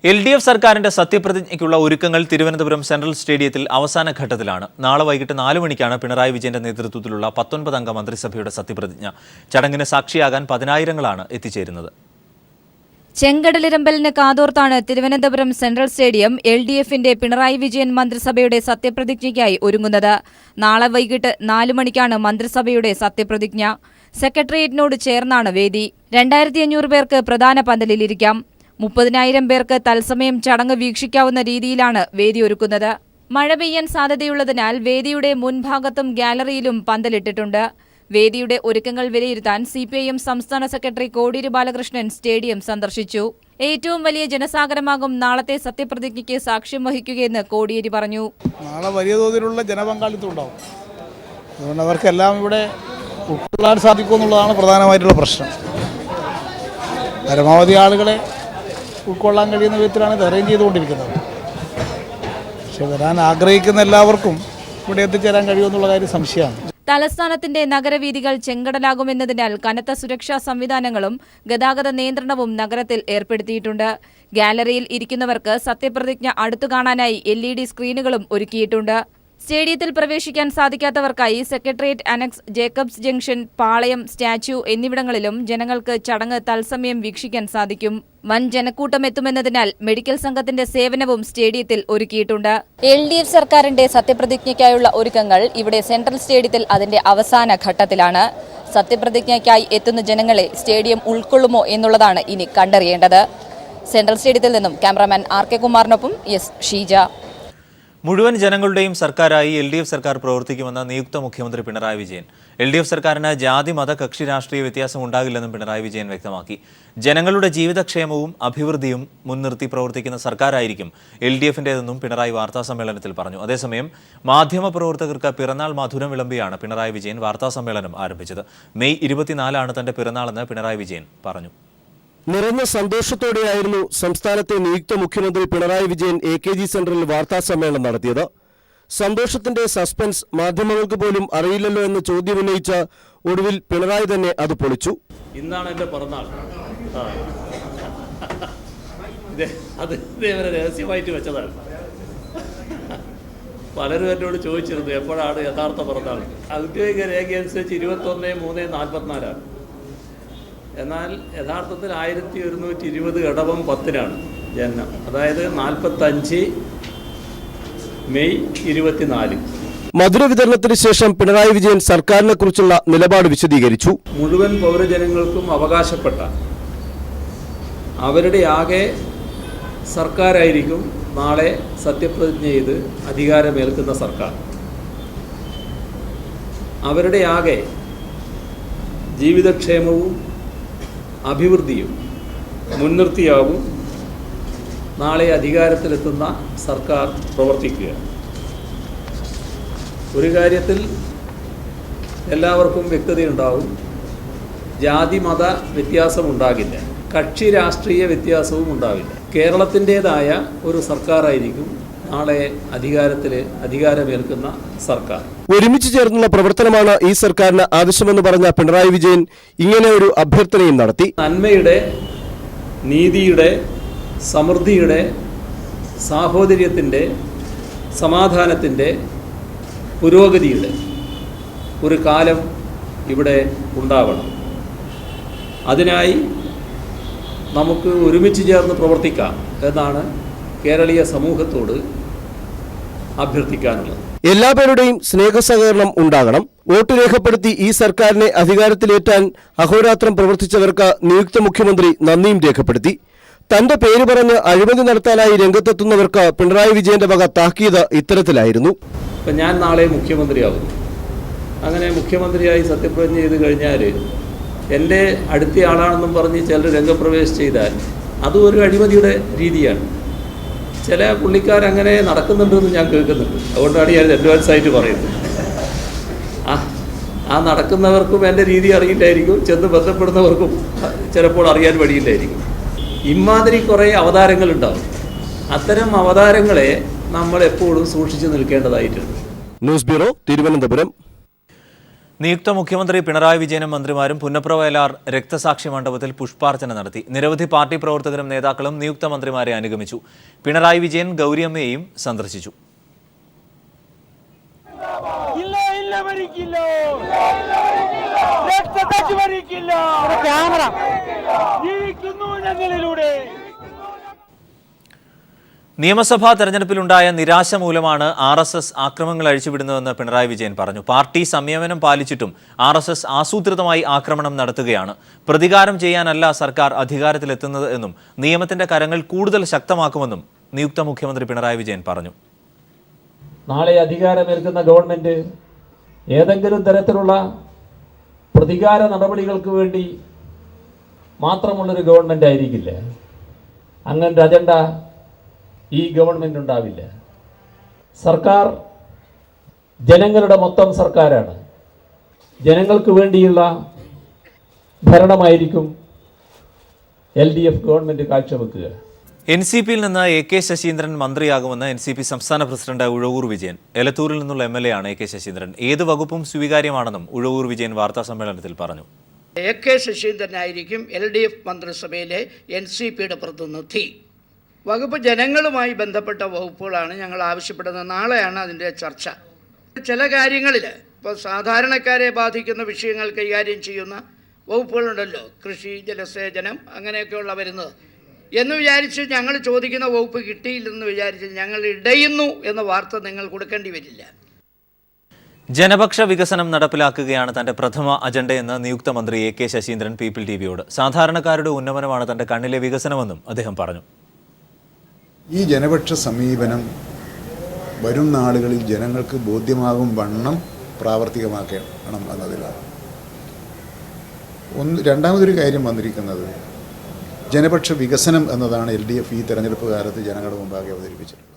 LDF സർക്കാരിന്റെ സത്യപ്രതിജ്ഞയ്ക്കുള്ള ഒരുക്കങ്ങൾ Thiruvananthapuram central സ്റ്റേഡിയത്തിൽ അവസാന ഘട്ടത്തിലാണ്. നാളെ വൈകിട്ട് 4 മണിക്കാണ് പിണറായി വിജയന്റെ നേതൃത്വത്തിലുള്ള 19 അംഗ മന്ത്രിസഭയുടെ സത്യപ്രതിജ്ഞ. ചടങ്ങിന് സാക്ഷിയാകാൻ പതിനായിരങ്ങളാണ് എത്തിച്ചേരുന്നത്. ചെങ്കടലിരമ്പലിന് കാതോർത്താണ് തിരുവനന്തപുരം സെൻട്രൽ സ്റ്റേഡിയം LDFന്റെ പിണറായി വിജയൻ മന്ത്രിസഭയുടെ സത്യപ്രതിജ്ഞയ്ക്കായി ഒരുങ്ങുന്നത്. നാളെ വൈകിട്ട് 4 മണിക്കാണ് മന്ത്രിസഭയുടെ സത്യപ്രതിജ്ഞ. സെക്രട്ടേറിയറ്റിനോട് ചേർന്നാണ് വേദി. 2500 പേർക്ക് പ്രധാന പന്തലിലിരിക്കാം. 30,000 പേർക്ക് തത്സമയം ചടങ്ങ് വീക്ഷിക്കാവുന്ന രീതിയിലാണ് വേദി ഒരുക്കുന്നത്. മഴ പെയ്യാൻ സാധ്യതയുള്ളതിനാൽ വേദിയുടെ മുൻഭാഗത്തും ഗാലറിയിലും പന്തലിട്ടിട്ടുണ്ട്. വേദിയുടെ ഒരുക്കങ്ങൾ വിലയിരുത്താൻ CPIM സംസ്ഥാന സെക്രട്ടറി കോടിയേരി ബാലകൃഷ്ണൻ സ്റ്റേഡിയം സന്ദർശിച്ചു. ഏറ്റവും വലിയ ജനസാഗരമാകും നാളത്തെ സത്യപ്രതിജ്ഞയ്ക്ക് സാക്ഷ്യം വഹിക്കുകയെന്ന് കോടിയേരി പറഞ്ഞു. നാളെ വലിയ തോതിലുള്ള ജനപങ്കാളിത്തം ഉണ്ടാവും. അതുകൊണ്ട് അവർക്കെല്ലാം ഇവിടെ ഉൾക്കൊള്ളാൻ സാധിക്കുമെന്നുള്ളതാണ് പ്രധാനമായിട്ടുള്ള പ്രശ്നം. പരമാവധി ആളുകളെ ഉൾക്കൊള്ളാൻ കഴിയുന്ന വിധത്തിലാണ് ഇത് അറേഞ്ച് ചെയ്തുകൊണ്ടിരിക്കുന്നത്. പക്ഷെ വരാൻ ആഗ്രഹിക്കുന്ന എല്ലാവർക്കും ഇവിടെ എത്തിച്ചേരാൻ കഴിയുമെന്നുള്ള കാര്യം സംശയമാണ്. തലസ്ഥാനത്തിന്റെ നഗരവീഥികൾ ചെങ്കടലാകുമെന്നതിനാൽ കനത്ത സുരക്ഷാ സംവിധാനങ്ങളും ഗതാഗത നിയന്ത്രണവും നഗരത്തിൽ ഏർപ്പെടുത്തിയിട്ടുണ്ട്. ഗാലറിയിൽ ഇരിക്കുന്നവർക്ക് സത്യപ്രതിജ്ഞ അടുത്തു കാണാനായി LED സ്ക്രീനുകളും ഒരുക്കിയിട്ടുണ്ട്. സ്റ്റേഡിയത്തിൽ പ്രവേശിക്കാൻ സാധിക്കാത്തവർക്കായി സെക്രട്ടേറിയറ്റ് അനക്സ്, ജേക്കബ്സ് ജംഗ്ഷൻ, പാളയം, സ്റ്റാച്യു എന്നിവിടങ്ങളിലും ജനങ്ങൾക്ക് ചടങ്ങ് തത്സമയം വീക്ഷിക്കാൻ സാധിക്കും. വൻ ജനക്കൂട്ടം എത്തുമെന്നതിനാൽ മെഡിക്കൽ സംഘത്തിന്റെ സേവനവും സ്റ്റേഡിയത്തിൽ ഒരുക്കിയിട്ടുണ്ട്. LDF സർക്കാരിന്റെ സത്യപ്രതിജ്ഞയ്ക്കായുള്ള ഒരുക്കങ്ങൾ ഇവിടെ സെൻട്രൽ സ്റ്റേഡിയത്തിൽ അതിന്റെ അവസാന ഘട്ടത്തിലാണ്. സത്യപ്രതിജ്ഞയ്ക്കായി എത്തുന്ന ജനങ്ങളെ സ്റ്റേഡിയം ഉൾക്കൊള്ളുമോ എന്നുള്ളതാണ് ഇനി കണ്ടറിയേണ്ടത്. സെൻട്രൽ സ്റ്റേഡിയത്തിൽ നിന്നും ക്യാമറാമാൻ RK കുമാറിനൊപ്പം ഷീജ. മുഴുവൻ ജനങ്ങളുടെയും സർക്കാരായി LDF സർക്കാർ പ്രവർത്തിക്കുമെന്ന് നിയുക്ത മുഖ്യമന്ത്രി പിണറായി വിജയൻ. LDF സർക്കാരിന് ജാതി മത കക്ഷി രാഷ്ട്രീയ വ്യത്യാസം ഉണ്ടാകില്ലെന്നും പിണറായി വിജയൻ വ്യക്തമാക്കി. ജനങ്ങളുടെ ജീവിതക്ഷേമവും അഭിവൃദ്ധിയും മുൻനിർത്തി പ്രവർത്തിക്കുന്ന സർക്കാരായിരിക്കും LDFന്റേതെന്നും പിണറായി വാർത്താസമ്മേളനത്തിൽ പറഞ്ഞു. അതേസമയം മാധ്യമപ്രവർത്തകർക്ക് പിറന്നാൾ മധുരം വിളമ്പിയാണ് പിണറായി വിജയൻ വാർത്താസമ്മേളനം ആരംഭിച്ചത്. മെയ് 24 തന്റെ പിറന്നാളെന്ന് പിണറായി വിജയൻ പറഞ്ഞു. നിറഞ്ഞ സന്തോഷത്തോടെയായിരുന്നു സംസ്ഥാനത്തെ നിയുക്ത മുഖ്യമന്ത്രി പിണറായി വിജയൻ AKG സെന്ററിൽ വാർത്താസമ്മേളനം നടത്തിയത്. സന്തോഷത്തിന്റെ സസ്പെൻസ് മാധ്യമങ്ങൾക്ക് പോലും അറിയില്ലല്ലോ എന്ന ചോദ്യമുന്നയിച്ച ഒടുവിൽ പിണറായി തന്നെ അത് പൊളിച്ചു. ഇന്നാണ് എൻ്റെ പിറന്നാൾ. അത് രഹസ്യമായിട്ട് വെച്ചതാണ്. പലരും എന്നോട് ചോദിച്ചിരുന്നു എപ്പോഴാണ് യഥാർത്ഥ പിറന്നാൾ. ഔദ്യോഗിക രേഖയനുസരിച്ച് 21/3/44. എന്നാൽ യഥാർത്ഥത്തിൽ 1120 ഇടവം 10-നാണ് ജനനം. അതായത് 45 മെയ് 24. മധുര വിതരണത്തിന് ശേഷം പിണറായി വിജയൻ സർക്കാരിനെ കുറിച്ചുള്ള നിലപാട് വിശദീകരിച്ചു. മുഴുവൻ പൗരജനങ്ങൾക്കും അവകാശപ്പെട്ട അവരുടെ ആകെ സർക്കാരായിരിക്കും നാളെ സത്യപ്രതിജ്ഞ ചെയ്ത് അധികാരമേൽക്കുന്ന സർക്കാർ. അവരുടെ ആകെ ജീവിതക്ഷേമവും അഭിവൃദ്ധിയും മുൻനിർത്തിയാവും നാളെ അധികാരത്തിലെത്തുന്ന സർക്കാർ പ്രവർത്തിക്കുക. ഒരു കാര്യത്തിൽ എല്ലാവർക്കും വ്യക്തതയുണ്ടാവും. ജാതി മത വ്യത്യാസമുണ്ടാകില്ല, കക്ഷി രാഷ്ട്രീയ വ്യത്യാസവും ഉണ്ടാവില്ല. കേരളത്തിൻ്റേതായ ഒരു സർക്കാരായിരിക്കും നാളെ അധികാരമേൽക്കുന്ന സർക്കാർ. ഒരുമിച്ച് ചേർന്നുള്ള പ്രവർത്തനമാണ് ഈ സർക്കാരിന് ആവശ്യമെന്ന് പറഞ്ഞ പിണറായി വിജയൻ ഇങ്ങനെ ഒരു അഭ്യർത്ഥനയും നടത്തി. നന്മയുടെ, നീതിയുടെ, സമൃദ്ധിയുടെ, സാഹോദര്യത്തിൻ്റെ, സമാധാനത്തിൻ്റെ, പുരോഗതിയുടെ ഒരു കാലം ഇവിടെ ഉണ്ടാവണം. അതിനായി നമുക്ക് ഒരുമിച്ച് ചേർന്ന് പ്രവർത്തിക്കാം എന്നാണ് കേരളീയ സമൂഹത്തോട് അഭ്യർത്ഥിക്കാനുള്ളത്. എല്ലാവരുടെയും സ്നേഹസഹകരണം ഉണ്ടാകണം. വോട്ട് രേഖപ്പെടുത്തി ഈ സർക്കാരിനെ അധികാരത്തിലേറ്റാൻ അഹോരാത്രം പ്രവർത്തിച്ചവർക്ക് നിയുക്ത മുഖ്യമന്ത്രി നന്ദിയും രേഖപ്പെടുത്തി. തന്റെ പേര് പറഞ്ഞ് അഴിമതി നടത്താനായി രംഗത്തെത്തുന്നവർക്ക് പിണറായി വിജയന്റെ വക താക്കീത് ഇത്തരത്തിലായിരുന്നു. ഇപ്പം ഞാൻ നാളെ മുഖ്യമന്ത്രിയാകുന്നു. അങ്ങനെ മുഖ്യമന്ത്രിയായി സത്യപ്രതിജ്ഞ ചെയ്ത് കഴിഞ്ഞാൽ എൻ്റെ അടുത്ത ആളാണെന്നും പറഞ്ഞ് ചിലർ രംഗപ്രവേശം ചെയ്താൽ അതും ഒരു അഴിമതിയുടെ രീതിയാണ്. ചില പുള്ളിക്കാരങ്ങനെ നടക്കുന്നുണ്ടെന്ന് ഞാൻ കേൾക്കുന്നുണ്ട്. അതുകൊണ്ടാണ് ഞാൻ അഡ്വാൻസായിട്ട് പറയുന്നത്. ആ നടക്കുന്നവർക്കും എൻ്റെ രീതി അറിയില്ലായിരിക്കും, ചെന്ന് ബന്ധപ്പെടുന്നവർക്കും ചിലപ്പോൾ അറിയാൻ വഴിയില്ലായിരിക്കും. ഇമാതിരി കുറേ അവതാരങ്ങളുണ്ടാവും. അത്തരം അവതാരങ്ങളെ നമ്മൾ എപ്പോഴും സൂക്ഷിച്ചു നിൽക്കേണ്ടതായിട്ടുണ്ട്. News bureau, Thiruvananthapuram. നിയുക്ത മുഖ്യമന്ത്രി പിണറായി വിജയനും മന്ത്രിമാരും പുന്നപ്ര വയലാർ രക്തസാക്ഷി മണ്ഡപത്തിൽ പുഷ്പാർച്ചന നടത്തി. നിരവധി പാർട്ടി പ്രവർത്തകരും നേതാക്കളും നിയുക്ത മന്ത്രിമാരെ അനുഗമിച്ചു. പിണറായി വിജയൻ ഗൗരിയമ്മയെയും സന്ദർശിച്ചു. നിയമസഭാ തെരഞ്ഞെടുപ്പിലുണ്ടായ നിരാശ മൂലമാണ് RSS ആക്രമണങ്ങൾ അഴിച്ചുവിടുന്നതെന്ന് പിണറായി വിജയൻ പറഞ്ഞു. പാർട്ടി സംയമനം പാലിച്ചിട്ടും RSS ആസൂത്രിതമായി ആക്രമണം നടത്തുകയാണ്. പ്രതികാരം ചെയ്യാനല്ല സർക്കാർ അധികാരത്തിലെത്തുന്നത് എന്നും നിയമത്തിന്റെ കരങ്ങൾ കൂടുതൽ ശക്തമാക്കുമെന്നും നിയുക്ത മുഖ്യമന്ത്രി പിണറായി വിജയൻ പറഞ്ഞു. നാളെ അധികാരമേൽക്കുന്ന ഗവൺമെന്റ് ഏതെങ്കിലും തരത്തിലുള്ള പ്രതികാര നടപടികൾക്ക് വേണ്ടി മാത്രമുള്ളൊരു ഗവൺമെന്റ് ആയിരിക്കില്ല. അങ്ങനൊരു അജണ്ട ഈ ഗവൺമെന്റ് ഉണ്ടാവില്ല. സർക്കാർ ജനങ്ങളുടെ മൊത്തം സർക്കാരാണ്. ജനങ്ങൾക്ക് വേണ്ടിയുള്ള ഭരണമായിരിക്കും LDF ഗവൺമെന്റ് കാഴ്ചവെക്കുക. NCPയിൽ നിന്ന് AK ശശീന്ദ്രൻ മന്ത്രിയാകുമെന്ന് NCP സംസ്ഥാന പ്രസിഡന്റ് ഉഴവൂർ വിജയൻ. എലത്തൂരിൽ നിന്നുള്ള MLA ആണ് AK ശശീന്ദ്രൻ. ഏത് വകുപ്പും സ്വീകാര്യമാണെന്നും ഉഴവൂർ വിജയൻ വാർത്താസമ്മേളനത്തിൽ പറഞ്ഞു. AK ശശീന്ദ്രനായിരിക്കും LDF മന്ത്രിസഭയിലെ NCPയുടെ പ്രതിനിധി. വകുപ്പ് ജനങ്ങളുമായി ബന്ധപ്പെട്ട വകുപ്പുകളാണ് ഞങ്ങൾ ആവശ്യപ്പെടുന്നത്. നാളെയാണ് അതിൻ്റെ ചർച്ച. ചില കാര്യങ്ങളിൽ ഇപ്പോൾ സാധാരണക്കാരെ ബാധിക്കുന്ന വിഷയങ്ങൾ കൈകാര്യം ചെയ്യുന്ന വകുപ്പുകളുണ്ടല്ലോ, കൃഷി, ജലസേചനം, അങ്ങനെയൊക്കെയുള്ള വരുന്നത് എന്ന് വിചാരിച്ച് ഞങ്ങൾ ചോദിക്കുന്ന വകുപ്പ് കിട്ടിയില്ലെന്ന് വിചാരിച്ച് ഞങ്ങൾ ഇടയുന്നു എന്ന വാർത്ത നിങ്ങൾ കൊടുക്കേണ്ടി വരില്ല. ജനപക്ഷ വികസനം നടപ്പിലാക്കുകയാണ് തന്റെ പ്രഥമ അജണ്ടയെന്ന് നിയുക്ത മന്ത്രി AK ശശീന്ദ്രൻ പീപ്പിൾ TVയോട്. സാധാരണക്കാരുടെ ഉന്നമനമാണ് തന്റെ കണ്ണിലെ വികസനമെന്നും അദ്ദേഹം പറഞ്ഞു. ഈ ജനപക്ഷ സമീപനം വരും നാളുകളിൽ ജനങ്ങൾക്ക് ബോധ്യമാകും വണ്ണം പ്രാവർത്തികമാക്കണം എന്നതിലാണ്. രണ്ടാമതൊരു കാര്യം വന്നിരിക്കുന്നത് ജനപക്ഷ വികസനം എന്നതാണ് LDF ഈ തെരഞ്ഞെടുപ്പ് കാലത്ത് ജനങ്ങളുടെ മുമ്പാകെ അവതരിപ്പിച്ചിട്ടുള്ളത്.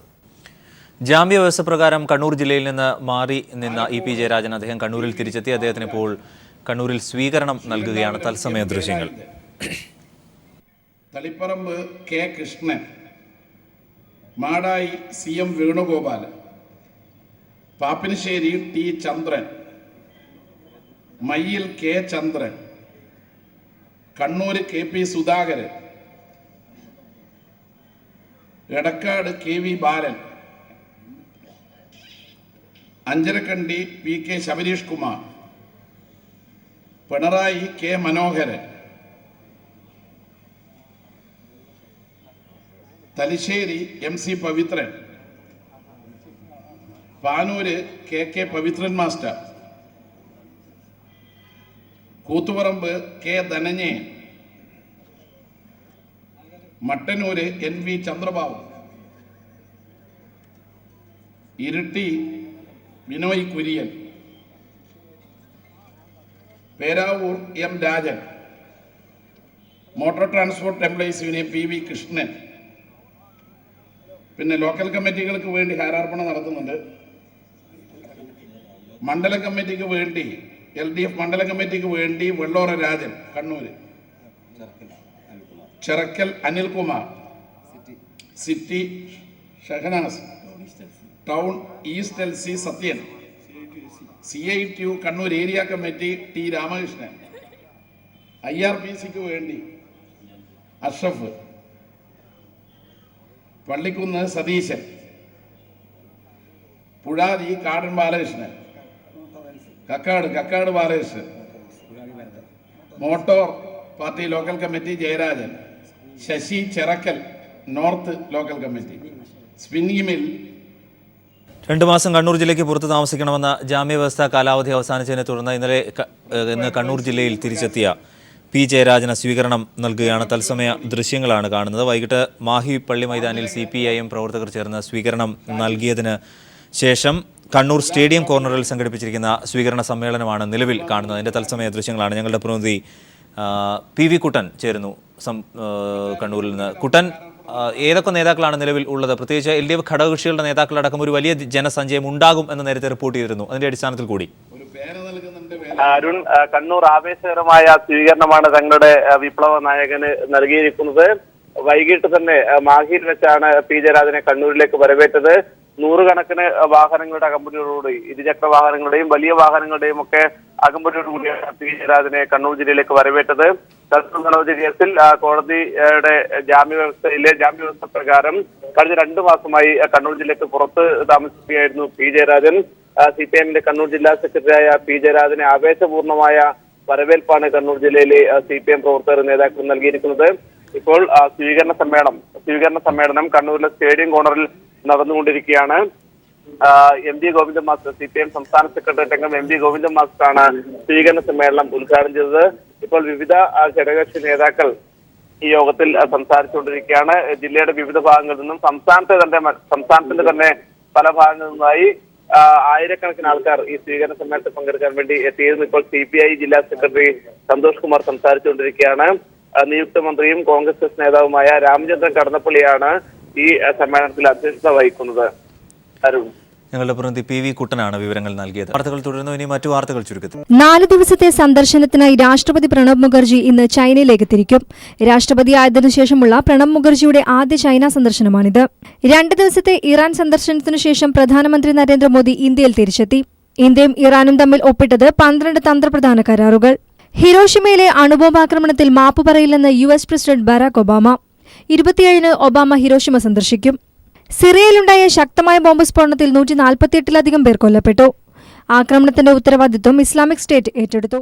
ജാമ്യ വ്യവസ്ഥ പ്രകാരം കണ്ണൂർ ജില്ലയിൽ നിന്ന് മാറി നിന്ന EP ജയരാജൻ അദ്ദേഹം കണ്ണൂരിൽ തിരിച്ചെത്തി. അദ്ദേഹത്തിന് ഇപ്പോൾ കണ്ണൂരിൽ സ്വീകരണം നൽകുകയാണ്. തത്സമയ ദൃശ്യങ്ങൾ. Taliparamba K Krishnan, Madayi CM Venugopal, Pappinisseri T Chandran, Mayyil K Chandran, Kannur KP Sudhakaran, Edakkad KV Balan, Anjarakandy PK Shabareesh Kumar, Pinarayi K Manoharan, Thalassery MC Pavithran, Panoor KK Pavithran master, Koothuparamba K Dhananjayan, Mattannur NV Chandrababu, Iritty Binoy Kurian, Peravoor M Rajan, motor transport employees union PV Krishnan. പിന്നെ ലോക്കൽ കമ്മിറ്റികൾക്ക് വേണ്ടി ഹാരാർപ്പണം നടത്തുന്നുണ്ട്. മണ്ഡല കമ്മിറ്റിക്ക് വേണ്ടി LDF മണ്ഡല കമ്മിറ്റിക്ക് വേണ്ടി Vellora Rajan Kannur, Cherakkal Anilkumar, city Shahanas, town east LC Sathyan, CITU Kannur area committee T Ramakrishnan, IRPCക്ക് വേണ്ടി Ashraf, Pallikkunnu Satheesan, Puzhathi Kadan Balakrishnan, Kakkad Balakrishnan, motor party local committee Jayarajan, Sasi Cherakkal north local committee, spinning mill. 2 മാസം കണ്ണൂർ ജില്ലയ്ക്ക് പുറത്ത് താമസിക്കണമെന്ന ജാമ്യവ്യവസ്ഥ കാലാവധി അവസാനിച്ചതിനെ തുടർന്ന് ഇന്ന് കണ്ണൂർ ജില്ലയിൽ തിരിച്ചെത്തിയ P ജയരാജന് സ്വീകരണം നൽകുകയാണ്. തത്സമയ ദൃശ്യങ്ങളാണ് കാണുന്നത്. വൈകിട്ട് മാഹി പള്ളി മൈതാനിൽ CPIM പ്രവർത്തകർ ചേർന്ന് സ്വീകരണം നൽകിയതിന് ശേഷം കണ്ണൂർ സ്റ്റേഡിയം കോർണറിൽ സംഘടിപ്പിച്ചിരിക്കുന്ന സ്വീകരണ സമ്മേളനമാണ് നിലവിൽ കാണുന്നത്. അതിൻ്റെ തത്സമയ ദൃശ്യങ്ങളാണ്. ഞങ്ങളുടെ പ്രതിനിധി PV കുട്ടൻ ചേരുന്നു കണ്ണൂരിൽ നിന്ന്. കുട്ടൻ, ഏതൊക്കെ നേതാക്കളാണ് നിലവിൽ ഉള്ളത്? പ്രത്യേകിച്ച് LDF ഘടകകക്ഷികളുടെ നേതാക്കളടക്കം ഒരു വലിയ ജനസഞ്ചയം ഉണ്ടാകും എന്ന് നേരത്തെ റിപ്പോർട്ട് ചെയ്തിരുന്നു. അതിന്റെ അടിസ്ഥാനത്തിൽ കൂടി അരുൺ, കണ്ണൂർ ആവേശകരമായ സ്വീകരണമാണ് തങ്ങളുടെ വിപ്ലവ നായകന് നൽകിയിരിക്കുന്നത്. വൈകിട്ട് തന്നെ മാഹിയിൽ വെച്ചാണ് പി ജയരാജനെ കണ്ണൂരിലേക്ക് വരവേറ്റത്. നൂറുകണക്കിന് വാഹനങ്ങളുടെ അകമ്പടിയോടുകൂടി ഇരുചക്ര വാഹനങ്ങളുടെയും വലിയ വാഹനങ്ങളുടെയും ഒക്കെ അകമ്പടിയോടുകൂടിയാണ് പി ജയരാജനെ കണ്ണൂർ ജില്ലയിലേക്ക് വരവേറ്റത്. കണ്ണൂർ നടപടി കേസിൽ കോടതിയുടെ ജാമ്യവ്യവസ്ഥ പ്രകാരം കഴിഞ്ഞ 2 മാസമായി കണ്ണൂർ ജില്ലയ്ക്ക് പുറത്ത് താമസിക്കുകയായിരുന്നു പി ജയരാജൻ. CPIMന്റെ കണ്ണൂർ ജില്ലാ സെക്രട്ടറിയായ പി ജയരാജനെ ആവേശപൂർണമായ വരവേൽപ്പാണ് കണ്ണൂർ ജില്ലയിലെ CPIM പ്രവർത്തകർ നേതാക്കൾ നൽകിയിരിക്കുന്നത്. ഇപ്പോൾ സ്വീകരണ സമ്മേളനം കണ്ണൂരിലെ സ്റ്റേഡിയം കോർണറിൽ നടന്നുകൊണ്ടിരിക്കുകയാണ്. MD ഗോവിന്ദൻ മാസ്റ്റർ, CPIM സംസ്ഥാന സെക്രട്ടറി അംഗം MD ഗോവിന്ദൻ മാസ്റ്ററാണ് സ്വീകരണ സമ്മേളനം ഉദ്ഘാടനം ചെയ്തത്. ഇപ്പോൾ വിവിധ ഘടകകക്ഷി നേതാക്കൾ ഈ യോഗത്തിൽ സംസാരിച്ചുകൊണ്ടിരിക്കുകയാണ്. ജില്ലയുടെ വിവിധ ഭാഗങ്ങളിൽ നിന്നും സംസ്ഥാനത്തിന്റെ തന്നെ പല ഭാഗങ്ങളിൽ നിന്നായി ആയിരക്കണക്കിന് ആൾക്കാർ ഈ സ്വീകരണ സമ്മേളനത്തിൽ പങ്കെടുക്കാൻ വേണ്ടി എത്തിയിരുന്നു. ഇപ്പോൾ CPI ജില്ലാ സെക്രട്ടറി സന്തോഷ് കുമാർ സംസാരിച്ചുകൊണ്ടിരിക്കുകയാണ്. നിയുക്ത മന്ത്രിയും കോൺഗ്രസ് നേതാവുമായ രാമചന്ദ്രൻ കടന്നപ്പള്ളിയാണ് ഈ സമ്മേളനത്തിൽ അധ്യക്ഷത വഹിക്കുന്നത്. അരുൺ, ഞങ്ങളുടെ പ്രതിനിധി PV കുട്ടനാണ് വിവരങ്ങൾ നൽകിയത്. വാർത്തകൾ തുടരുന്നു. ഇനി മറ്റു വാർത്തകൾ ചുരുക്കത്തിൽ. 4 ദിവസത്തെ സന്ദർശനത്തിനായി രാഷ്ട്രപതി പ്രണബ് മുഖർജി ഇന്ന് ചൈനയിലേക്ക് തിരിക്കും. രാഷ്ട്രപതിയായതിനു ശേഷമുള്ള പ്രണബ് മുഖർജിയുടെ ആദ്യ ചൈന സന്ദർശനമാണിത്. 2 ദിവസത്തെ ഇറാൻ സന്ദർശനത്തിനു ശേഷം പ്രധാനമന്ത്രി നരേന്ദ്രമോദി ഇന്ത്യയിൽ തിരിച്ചെത്തി. ഇന്ത്യയും ഇറാനും തമ്മിൽ ഒപ്പിട്ടത് 12 തന്ത്രപ്രധാന കരാറുകൾ. ഹിരോഷിമയിലെ അണുബോംബാക്രമണത്തിൽ മാപ്പ് പറയില്ലെന്ന് US പ്രസിഡന്റ് ബരാക് ഒബാമ. 27-ന് ഒബാമ ഹിരോഷിമ സന്ദർശിക്കും. സിറിയയിലുണ്ടായ ശക്തമായ ബോംബ് സ്ഫോടനത്തിൽ 148-ലധികം പേർ കൊല്ലപ്പെട്ടു. ആക്രമണത്തിന്റെ ഉത്തരവാദിത്വം ഇസ്ലാമിക് സ്റ്റേറ്റ് ഏറ്റെടുത്തു.